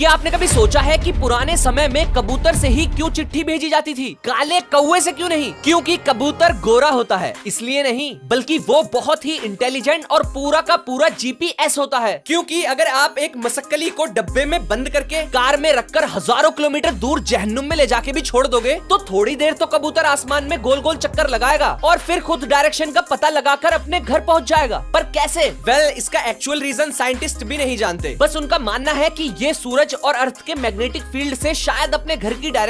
क्या आपने कभी सोचा है कि पुराने समय में कबूतर से ही क्यों चिट्ठी भेजी जाती थी, काले कौवे से क्यों नहीं? क्योंकि कबूतर गोरा होता है, इसलिए नहीं, बल्कि वो बहुत ही इंटेलिजेंट और पूरा का पूरा जीपीएस होता है। क्योंकि अगर आप एक मसक्कली को डब्बे में बंद करके कार में रखकर हजारों किलोमीटर दूर जहन्नुम में ले जाके भी छोड़ दोगे तो थोड़ी देर तो कबूतर आसमान में गोल गोल चक्कर लगाएगा और फिर खुद डायरेक्शन का पता लगाकर अपने घर पहुंच जाएगा। पर कैसे? इसका एक्चुअल रीजन साइंटिस्ट भी नहीं जानते। बस उनका मानना है कि ये सूरज और अर्थ के मैग्नेटिक फील्ड से शायद अपने घर की